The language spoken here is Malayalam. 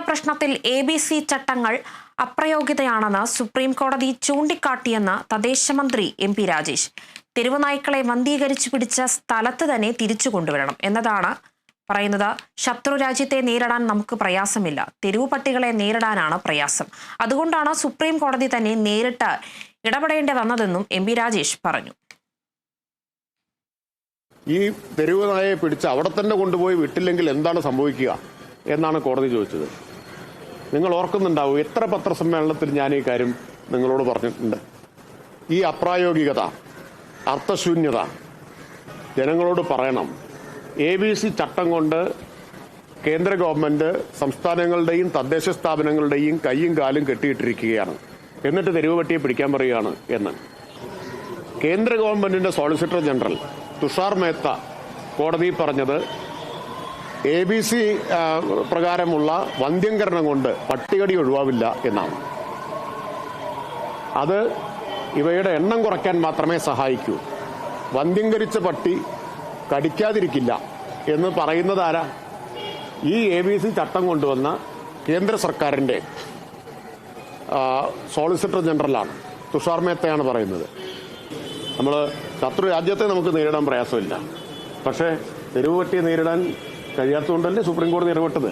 പ്രശ്നത്തിൽ ABC ചട്ടങ്ങൾ അപ്രയോഗികതയാണെന്ന് സുപ്രീം കോടതി ചൂണ്ടിക്കാട്ടിയെന്ന് തദ്ദേശമന്ത്രി MP രാജേഷ്. തെരുവ് നായ്ക്കളെ വന്ധീകരിച്ചു പിടിച്ച സ്ഥലത്ത് തന്നെ തിരിച്ചു കൊണ്ടുവരണം എന്നതാണ് പറയുന്നത്. ശത്രു രാജ്യത്തെ നേരിടാൻ നമുക്ക് പ്രയാസമില്ല, തെരുവു പട്ടികളെ നേരിടാനാണ് പ്രയാസം. അതുകൊണ്ടാണ് സുപ്രീം കോടതി തന്നെ നേരിട്ട് ഇടപെടേണ്ടി വന്നതെന്നും MP രാജേഷ് പറഞ്ഞു. ഈ തെരുവ് നായയെ പിടിച്ച് അവിടെ തന്നെ കൊണ്ടുപോയി വിട്ടില്ലെങ്കിൽ എന്താണ് സംഭവിക്കുക എന്നാണ് കോടതി ചോദിച്ചത്. നിങ്ങൾ ഓർക്കുന്നുണ്ടാവും, എത്ര പത്രസമ്മേളനത്തിൽ ഞാൻ ഈ കാര്യം നിങ്ങളോട് പറഞ്ഞിട്ടുണ്ട്. ഈ അപ്രായോഗികത, അർത്ഥശൂന്യത ജനങ്ങളോട് പറയണം. ABC ചട്ടം കൊണ്ട് കേന്ദ്ര ഗവൺമെന്റ് സംസ്ഥാനങ്ങളുടെയും തദ്ദേശ സ്ഥാപനങ്ങളുടെയും കൈയും കാലും കെട്ടിയിട്ടിരിക്കുകയാണ്, എന്നിട്ട് തെരുവ് പട്ടിയെ പിടിക്കാൻ പറയുകയാണ് എന്ന്. കേന്ദ്ര ഗവൺമെന്റിന്റെ സോളിസിറ്റർ ജനറൽ തുഷാർ മേത്ത കോടതി പറഞ്ഞത് ABC പ്രകാരമുള്ള വന്ധ്യംകരണം കൊണ്ട് പട്ടികടി ഒഴിവാവില്ല എന്നാണ്. അത് ഇവയുടെ എണ്ണം കുറയ്ക്കാൻ മാത്രമേ സഹായിക്കൂ. വന്ധ്യംകരിച്ച പട്ടി കടിക്കാതിരിക്കില്ല എന്ന് പറയുന്നത് ആരാ? ഈ ABC ചട്ടം കൊണ്ടുവന്ന കേന്ദ്ര സർക്കാരിന്റെ സോളിസിറ്റർ ജനറലാണ്, തുഷാർ മേത്തയാണ് പറയുന്നത്. നമ്മൾ ശത്രു രാജ്യത്തെ നമുക്ക് നേരിടാൻ പ്രയാസമില്ല, പക്ഷേ തെരുവ് പട്ടിയെ നേരിടാൻ കഴിയാത്തതുകൊണ്ടല്ലേ സുപ്രീം കോടതി ഇടപെട്ടത്.